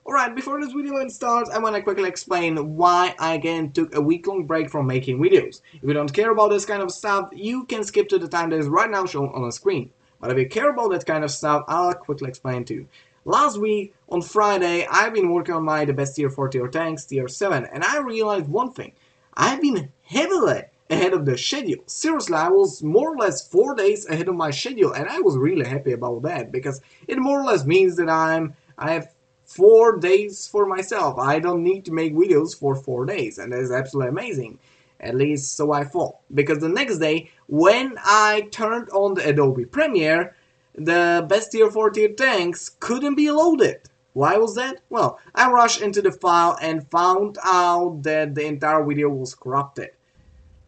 Alright, before this video even starts, I want to quickly explain why I again took a week-long break from making videos. If you don't care about this kind of stuff, you can skip to the time that is right now shown on the screen. But if you care about that kind of stuff, I'll quickly explain to you. Last week, on Friday, I've been working on the best tier 4 tier tanks, tier 7, and I realized one thing. I've been heavily ahead of the schedule. Seriously, I was more or less 4 days ahead of my schedule, and I was really happy about that, because it more or less means that I have 4 days for myself. I don't need to make videos for 4 days, and that is absolutely amazing. At least so I thought. Because the next day, when I turned on the Adobe Premiere, the best tier 4 tier tanks couldn't be loaded. Why was that? Well, I rushed into the file and found out that the entire video was corrupted.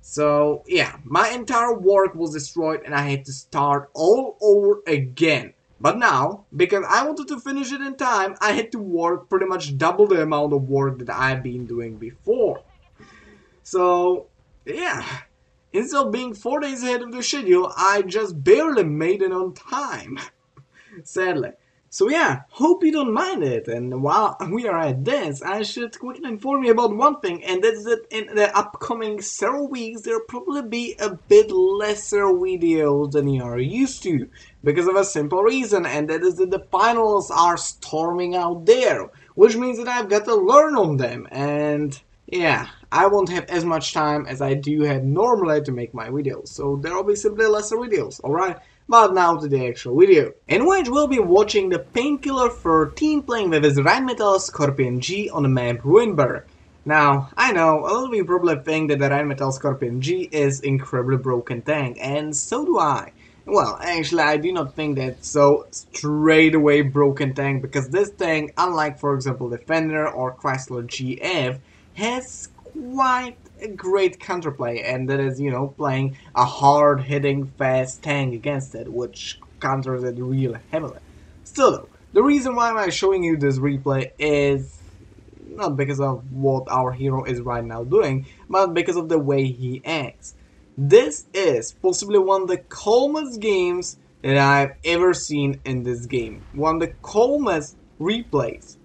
So yeah, my entire work was destroyed and I had to start all over again. But now, because I wanted to finish it in time, I had to work pretty much double the amount of work that I've been doing before. So, yeah, instead of being 4 days ahead of the schedule, I just barely made it on time. Sadly. So yeah, hope you don't mind it, and while we are at this, I should quickly inform you about one thing, and that's that in the upcoming several weeks there'll probably be a bit lesser videos than you are used to, because of a simple reason, and that is that the finals are storming out there, which means that I've got to learn on them, and yeah, I won't have as much time as I do have normally to make my videos, so there will be simply lesser videos, alright? But now to the actual video, in which we'll be watching the Painkiller 13 playing with his Rheinmetall Scorpion G on the map Ruinberg. Now, I know, a lot of you probably think that the Rheinmetall Scorpion G is incredibly broken tank, and so do I. Well, actually, I do not think that's so straight away broken tank, because this tank, unlike for example Defender or Chrysler GF, has quite a great counterplay, and that is, you know, playing a hard-hitting, fast tank against it, which counters it really heavily. Still though, the reason why I'm showing you this replay is not because of what our hero is right now doing, but because of the way he acts. This is possibly one of the calmest games that I've ever seen in this game. One of the calmest replays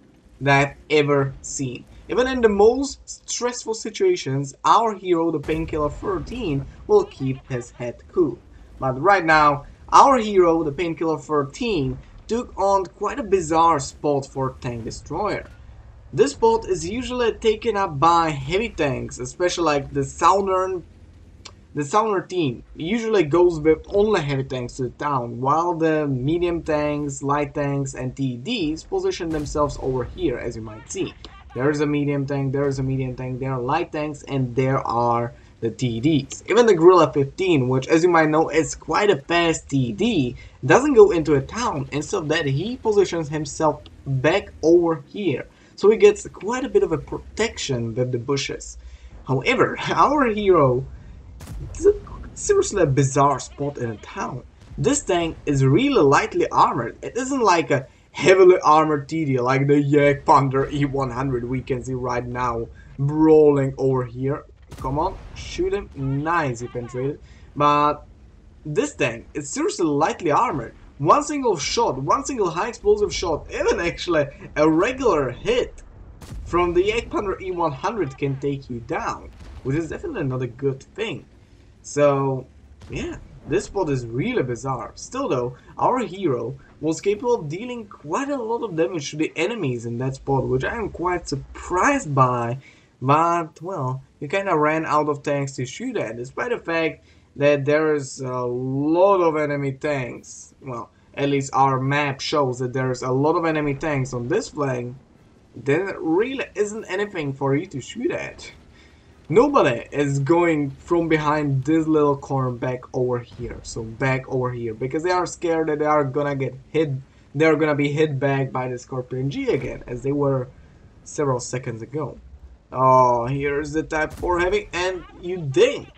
that I've ever seen. Even in the most stressful situations, our hero, the Painkiller 13, will keep his head cool. But right now, our hero, the Painkiller 13, took on quite a bizarre spot for Tank Destroyer. This spot is usually taken up by heavy tanks, especially like the Southern team usually goes with only heavy tanks to the town, while the medium tanks, light tanks, and TDs position themselves over here, as you might see. There is a medium tank, there is a medium tank, there are light tanks, and there are the TDs. Even the Gorilla 15, which as you might know is quite a fast TD, doesn't go into a town. Instead of that, he positions himself back over here. So he gets quite a bit of a protection with the bushes. However, our hero, it's seriously a bizarre spot in a town. This tank is really lightly armored. It isn't like a heavily armored TD like the Yak Panther E100 we can see right now brawling over here. Come on, shoot him. Nice, he penetrated. But this tank is seriously lightly armored. One single shot, one single high explosive shot, even actually a regular hit from the Yak Panther E100 can take you down, which is definitely not a good thing. So yeah, this spot is really bizarre. Still though, our hero was capable of dealing quite a lot of damage to the enemies in that spot, which I am quite surprised by. But, well, he kinda ran out of tanks to shoot at, despite the fact that there is a lot of enemy tanks. Well, at least our map shows that there's a lot of enemy tanks on this flank. There really isn't anything for you to shoot at. Nobody is going from behind this little corner back over here. So back over here, because they are scared that they are gonna get hit. They're gonna be hit back by the Scorpion G again, as they were several seconds ago. Oh, here's the Type 4 Heavy, and you dinged.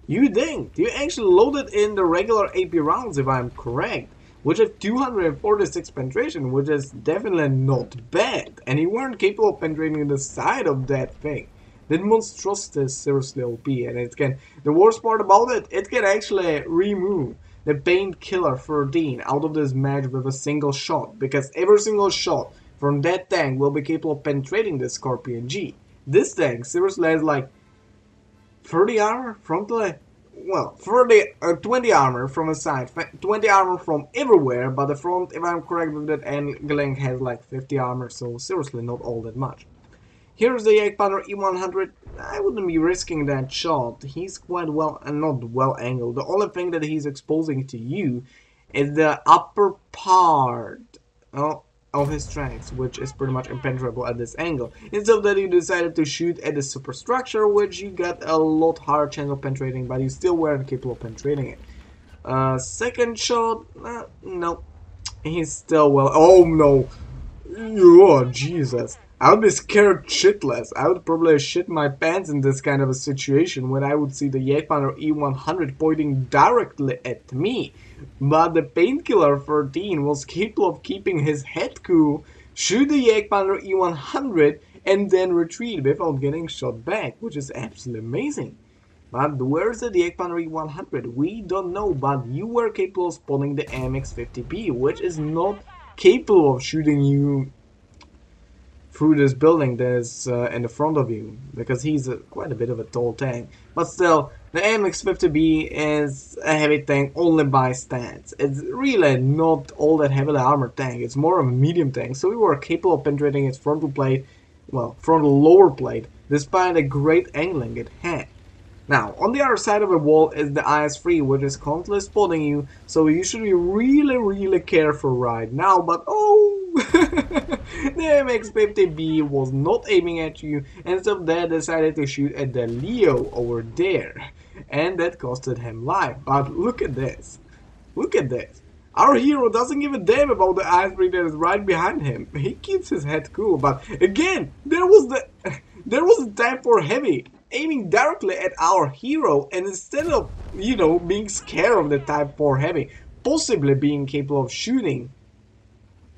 You dinged. You actually loaded in the regular AP rounds, if I'm correct, which have 246 penetration, which is definitely not bad. And you weren't capable of penetrating the side of that thing. The monstrosity is seriously OP, and it can. The worst part about it, it can actually remove the Painkiller 13 out of this match with a single shot, because every single shot from that tank will be capable of penetrating the Scorpion G. This tank seriously has like 30 armor from the, well, 20 armor from a side, 20 armor from everywhere, but the front, if I'm correct with that angling, has like 50 armor, so seriously not all that much. Here's the Jagdpanther E100. I wouldn't be risking that shot. He's quite well, and not well angled. The only thing that he's exposing to you is the upper part of his tracks, which is pretty much impenetrable at this angle. Instead of that, you decided to shoot at the superstructure, which you got a lot higher chance of penetrating, but you still weren't capable of penetrating it. Second shot, no. He's still well. Oh no! Oh, Jesus. I would be scared shitless. I would probably shit my pants in this kind of a situation when I would see the Jagdpanther E100 pointing directly at me. But the Painkiller 13 was capable of keeping his head cool, shoot the Jagdpanther E100, and then retreat without getting shot back, which is absolutely amazing. But where's the Jagdpanther E100? We don't know, but you were capable of spotting the MX-50B, which is not capable of shooting you through this building that is in the front of you, because he's quite a bit of a tall tank. But still, the MX-50B is a heavy tank only by stats. It's really not all that heavily armored tank, it's more of a medium tank, so we were capable of penetrating its frontal plate, well, frontal lower plate, despite the great angling it had. Now, on the other side of the wall is the IS-3, which is constantly spotting you, so you should be really careful right now, but oh! The MX-50B was not aiming at you, and instead of that decided to shoot at the Leo over there, and that costed him life. But look at this. Look at this. Our hero doesn't give a damn about the IS-3 that is right behind him. He keeps his head cool, but again, there was the Type 4 Heavy aiming directly at our hero, and instead of, you know, being scared of the Type 4 Heavy, possibly being capable of shooting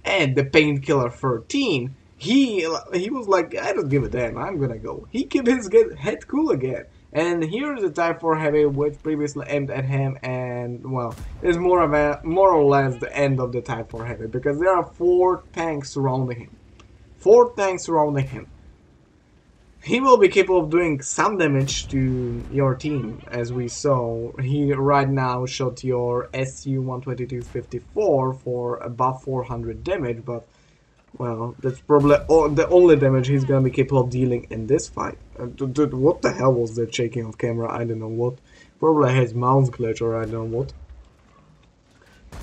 at the Painkiller 13, he was like, I don't give a damn, I'm gonna go. He kept his head cool again. And here's the Type 4 Heavy, which previously aimed at him, and well, it's more or less the end of the Type 4 Heavy, because there are 4 tanks surrounding him. 4 tanks surrounding him. He will be capable of doing some damage to your team, as we saw. He right now shot your SU-122-54 for above 400 damage, but well, that's probably the only damage he's gonna be capable of dealing in this fight. Dude, what the hell was that shaking of camera? I don't know what. Probably has mouse glitch or I don't know what.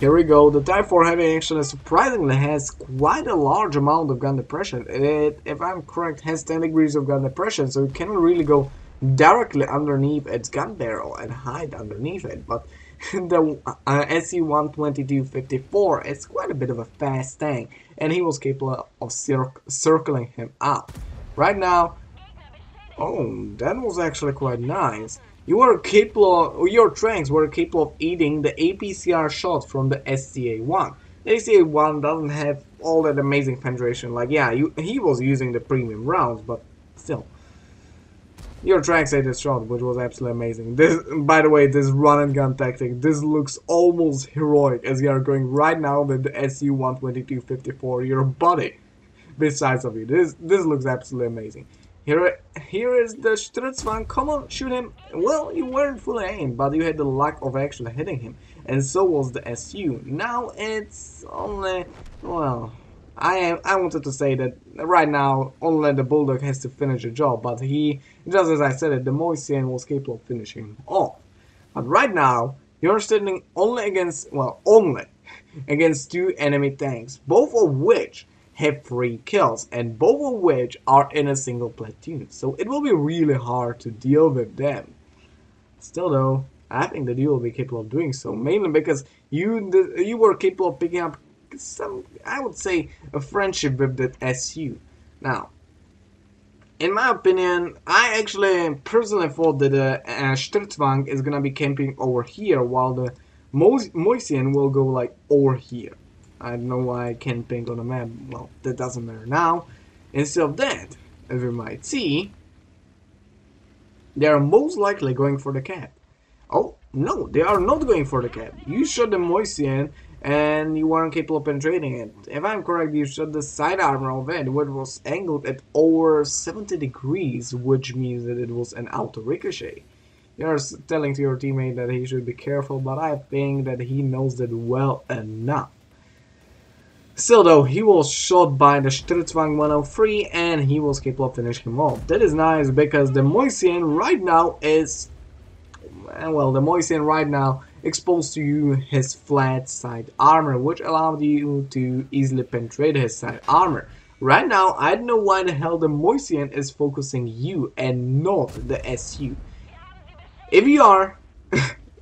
Here we go. The Type 4 Heavy actually surprisingly has quite a large amount of gun depression. It, if I'm correct, has 10 degrees of gun depression, so it cannot really go directly underneath its gun barrel and hide underneath it. But the SU-122-54 is quite a bit of a fast tank, and he was capable of circling him out. Right now, oh, that was actually quite nice. You were capable, or your tanks were capable of eating the APCR shots from the SCA-1. The SCA-1 doesn't have all that amazing penetration. Like, yeah, he was using the premium rounds, but still. Your tanks ate this shot, which was absolutely amazing. This, by the way, this run and gun tactic, this looks almost heroic as you are going right now with the SU-122-54, your body besides of you. This looks absolutely amazing. Here is the Stritzwang. Come on, shoot him. Well, you weren't fully aimed, but you had the luck of actually hitting him. And so was the SU. Now it's only, well, I wanted to say that right now only the Bulldog has to finish the job, but he, just as I said it, the Moisian was capable of finishing him off. But right now, you're standing only against 2 enemy tanks, both of which have 3 kills, and both of which are in a single platoon, so it will be really hard to deal with them. Still though, I think that you will be capable of doing so, mainly because you were capable of picking up some, I would say, a friendship with that SU. Now, in my opinion, I actually personally thought that the Stritzwang is gonna be camping over here, while the Moisian will go like over here. I don't know why I can't paint on a map. Well, that doesn't matter now. Instead of that, as we might see, they are most likely going for the cap. Oh, no, they are not going for the cap. You shot the Moisian, and you weren't capable of penetrating it. If I'm correct, you shot the side armor of it, which was angled at over 70 degrees, which means that it was an auto ricochet. You're telling to your teammate that he should be careful, but I think that he knows that well enough. Still though, he was shot by the Stritzwang 103 and he was capable of finishing him off. That is nice because the Moisian right now is, well, the Moisian right now exposed to you his flat side armor, which allowed you to easily penetrate his side armor. Right now, I don't know why the hell the Moisian is focusing you and not the SU. If you are,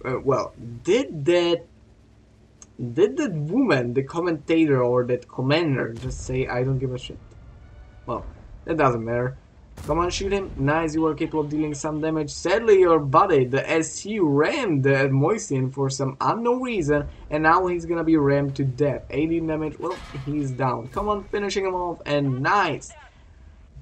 well, did that woman, the commentator or that commander, just say I don't give a shit? Well, that doesn't matter. Come on, shoot him. Nice, you were capable of dealing some damage. Sadly, your buddy, the SU, rammed the Moisian for some unknown reason, and now he's gonna be rammed to death. 18 damage, well, he's down. Come on, finishing him off, and nice.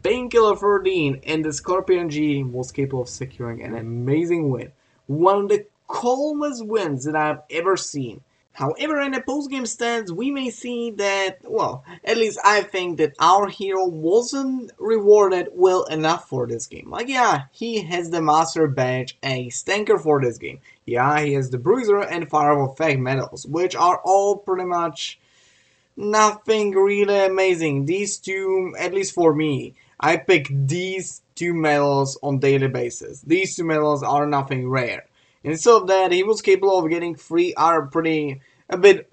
Painkiller 13 and the Scorpion G was capable of securing an amazing win. One of the calmest wins that I've ever seen. However, in the post-game stats, we may see that, well, at least I think that our hero wasn't rewarded well enough for this game. Like, yeah, he has the Master Badge, a stanker for this game. Yeah, he has the Bruiser and Fire of Effect medals, which are all pretty much nothing really amazing. These two, at least for me, I pick these two medals on daily basis. These two medals are nothing rare. Instead of that, he was capable of getting three other a bit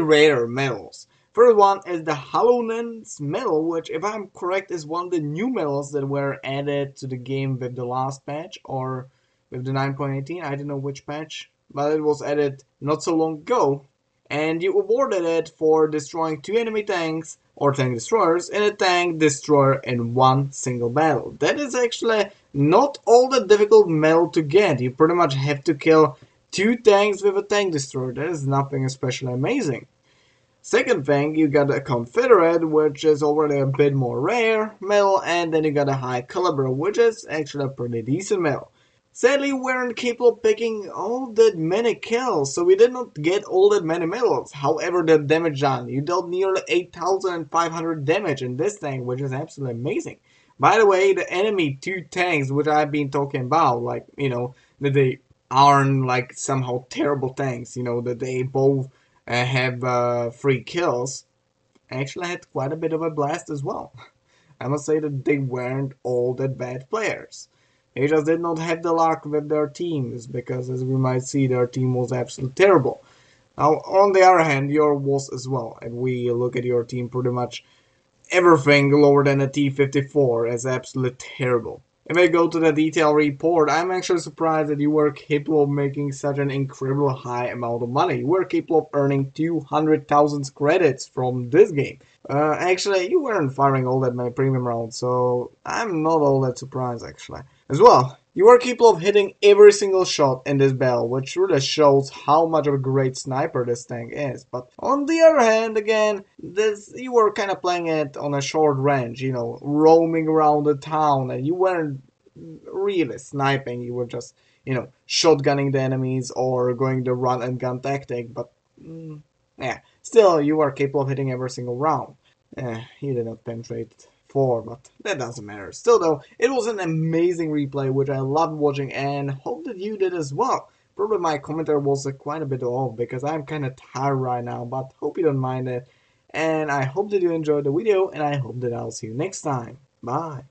rarer medals. First one is the Halonen's medal, which, if I'm correct, is one of the new medals that were added to the game with the last patch, or with the 9.18, I don't know which patch, but it was added not so long ago. And you awarded it for destroying 2 enemy tanks or tank destroyers in a tank destroyer in one single battle. That is actually not all that difficult medal to get. You pretty much have to kill 2 tanks with a tank destroyer. That is nothing especially amazing. Second thing, you got a Confederate, which is already a bit more rare medal, and then you got a High Caliber, which is actually a pretty decent medal. Sadly, we weren't capable of picking all that many kills, so we did not get all that many medals. However, the damage done, you dealt nearly 8,500 damage in this tank, which is absolutely amazing. By the way, the enemy 2 tanks, which I've been talking about, like, you know, that they aren't like somehow terrible tanks, you know, that they both have 3 kills, actually had quite a bit of a blast as well. I must say that they weren't all that bad players. They just did not have the luck with their teams, because as we might see, their team was absolutely terrible. Now, on the other hand, your was as well. If we look at your team, pretty much everything lower than a T-54 is absolutely terrible. If I go to the detail report, I'm actually surprised that you were capable of making such an incredible high amount of money. You were capable of earning 200,000 credits from this game. Actually, you weren't firing all that many premium rounds, so I'm not all that surprised, actually. As well, you were capable of hitting every single shot in this battle, which really shows how much of a great sniper this tank is. But on the other hand, again, you were kind of playing it on a short range, you know, roaming around the town, and you weren't really sniping. You were just, you know, shotgunning the enemies or going the run and gun tactic, but yeah, still, you are capable of hitting every single round. You did not penetrate 4, but that doesn't matter. Still though, it was an amazing replay, which I loved watching, and hope that you did as well. Probably my commentary was quite a bit off, because I'm kind of tired right now, but hope you don't mind it. And I hope that you enjoyed the video, and I hope that I'll see you next time. Bye.